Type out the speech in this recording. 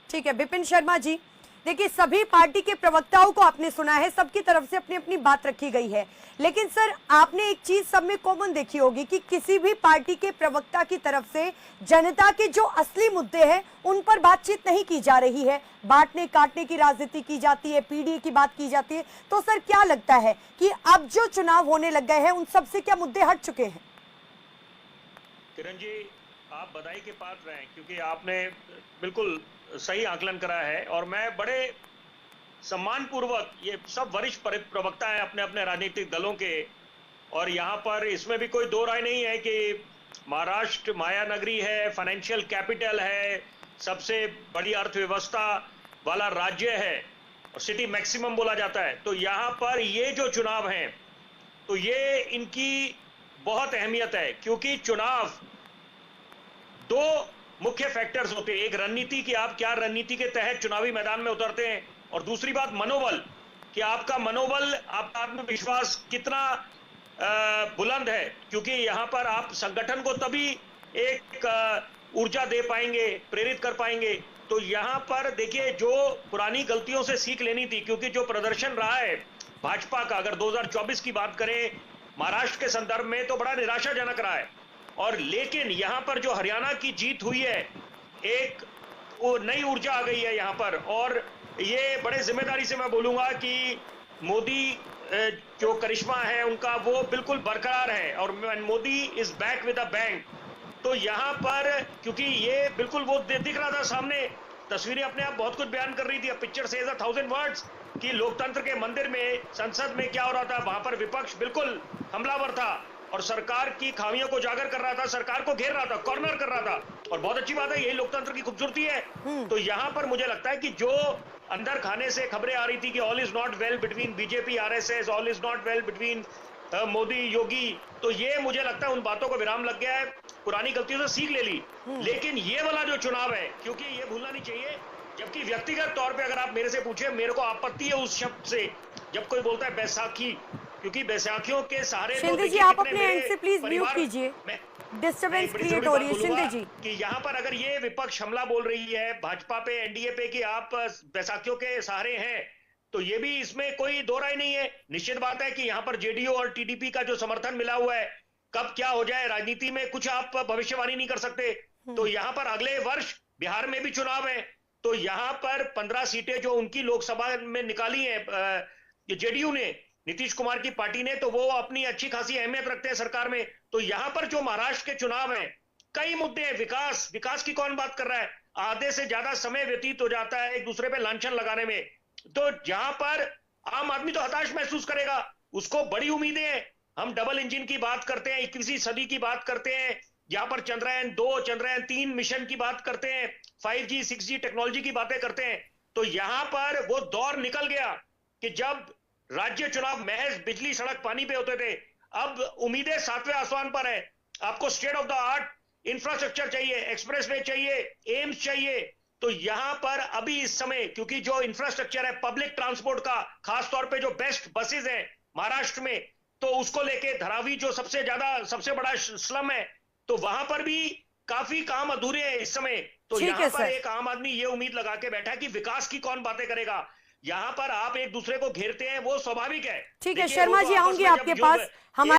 ठीक है विपिन शर्मा जी, देखिए सभी पार्टी के प्रवक्ताओं को आपने सुना है, सबकी तरफ से अपनी अपनी बात रखी गई है, लेकिन सर आपने एक चीज सब में कॉमन देखी होगी कि किसी भी पार्टी के प्रवक्ता की तरफ से जनता के जो असली मुद्दे हैं उन पर बातचीत नहीं की जा रही है। बांटने काटने की राजनीति की जाती है, पीडीए की बात की जाती है। तो सर क्या लगता है कि अब जो चुनाव होने लग गए हैं उन सबसे क्या मुद्दे हट चुके हैं? किरण जी, आप बधाई के पात्र हैं क्योंकि आपने बिल्कुल सही आकलन करा है और मैं बड़े सम्मान पूर्वक, ये सब वरिष्ठ प्रवक्ता हैं अपने अपने राजनीतिक दलों के, और यहाँ पर इसमें भी कोई दो राय नहीं है कि महाराष्ट्र माया नगरी है, फाइनेंशियल कैपिटल है, सबसे बड़ी अर्थव्यवस्था वाला राज्य है और सिटी मैक्सिमम बोला जाता है। तो यहाँ पर ये जो चुनाव हैं तो ये इनकी बहुत अहमियत है क्योंकि चुनाव दो मुख्य फैक्टर्स होते हैं। एक रणनीति की आप क्या रणनीति के तहत चुनावी मैदान में उतरते हैं, और दूसरी बात मनोबल कि आपका मनोबल, आपका आत्मविश्वास कितना बुलंद है, क्योंकि यहां पर आप संगठन को तभी एक ऊर्जा दे पाएंगे, प्रेरित कर पाएंगे। तो यहां पर देखिए जो पुरानी गलतियों से सीख लेनी थी, क्योंकि जो प्रदर्शन रहा है भाजपा का, अगर 2024 की बात करें महाराष्ट्र के संदर्भ में, तो बड़ा निराशाजनक रहा है। और लेकिन यहां पर जो हरियाणा की जीत हुई है, एक नई ऊर्जा आ गई है यहां पर, और ये बड़े जिम्मेदारी से मैं बोलूंगा कि मोदी जो करिश्मा है उनका वो बिल्कुल बरकरार है, और Modi is back with a bang. तो यहां पर क्योंकि ये बिल्कुल वो दिख रहा था सामने, तस्वीरें अपने आप बहुत कुछ बयान कर रही थी। पिक्चर सेज 1000 वर्ड्स कि लोकतंत्र के मंदिर में, संसद में क्या हो रहा था, वहां पर विपक्ष बिल्कुल हमलावर था और सरकार की खामियों को उजागर कर रहा था, सरकार को घेर रहा था, कॉर्नर कर रहा था। और बहुत अच्छी बात है, यही लोकतंत्र की खूबसूरती है। तो यहां पर मुझे लगता है कि जो अंदर खाने से खबरें आ रही थी कि all is not well between BJP RSS, all is not well between Modi Yogi, तो ये मुझे लगता है उन बातों को विराम लग गया है, पुरानी गलतियों से सीख ले ली। लेकिन ये वाला जो चुनाव है, क्योंकि ये भूलना नहीं चाहिए, जबकि व्यक्तिगत तौर पे अगर आप मेरे से पूछे, मेरे को आपत्ति है उस शब्द से जब कोई बोलता है बैसाखी, क्योंकि बैसाखियों के सहारे शिंदे जी आप अपने एंड से प्लीज म्यूट कीजिए, डिस्टर्बेंस क्रिएट हो रही है। शिंदे जी कि यहाँ पर अगर ये विपक्ष हमला बोल रही है भाजपा पे, एनडीए पे कि आप बैसाखियों के सहारे हैं, तो ये भी इसमें कोई दो राय नहीं है। निश्चित बात है कि यहाँ पर जेडीयू और टीडीपी का जो समर्थन मिला हुआ है, कब क्या हो जाए राजनीति में कुछ आप भविष्यवाणी नहीं कर सकते। तो यहाँ पर अगले वर्ष बिहार में भी चुनाव है, तो यहाँ पर 15 सीटें जो उनकी लोकसभा में निकाली है जेडीयू ने, नीतीश कुमार की पार्टी ने, तो वो अपनी अच्छी खासी अहमियत रखते हैं सरकार में। तो यहाँ पर जो महाराष्ट्र के चुनाव हैं, कई मुद्दे हैं। विकास की कौन बात कर रहा है? आधे से ज्यादा समय व्यतीत हो जाता है एक दूसरे पे लांछन लगाने में। तो जहां पर आम आदमी तो हताश महसूस करेगा, उसको बड़ी उम्मीदें हैं। हम डबल इंजन की बात करते हैं, 21वीं सदी की बात करते हैं, यहाँ पर चंद्रयान 2, चंद्रयान 3 मिशन की बात करते हैं, 5G 6G टेक्नोलॉजी की बातें करते हैं। तो यहां पर वो दौर निकल गया कि जब राज्य चुनाव महज बिजली सड़क पानी पे होते थे। अब उम्मीदें 7वें आसमान पर है। आपको state of the art infrastructure चाहिए, एक्सप्रेसवे चाहिए, एम्स चाहिए। तो यहां पर अभी इस समय, क्योंकि जो इंफ्रास्ट्रक्चर है पब्लिक ट्रांसपोर्ट का, खासतौर पे जो बेस्ट बसेस हैं महाराष्ट्र में, तो उसको लेके धारावी जो सबसे बड़ा स्लम है, तो वहां पर भी काफी काम अधूरे हैं इस समय। तो यहाँ पर एक आम आदमी ये उम्मीद लगा के बैठा है कि विकास की कौन बातें करेगा। यहाँ पर आप एक दूसरे को घेरते हैं, वो स्वाभाविक है। ठीक है शर्मा जी, आऊंगी आपके पास।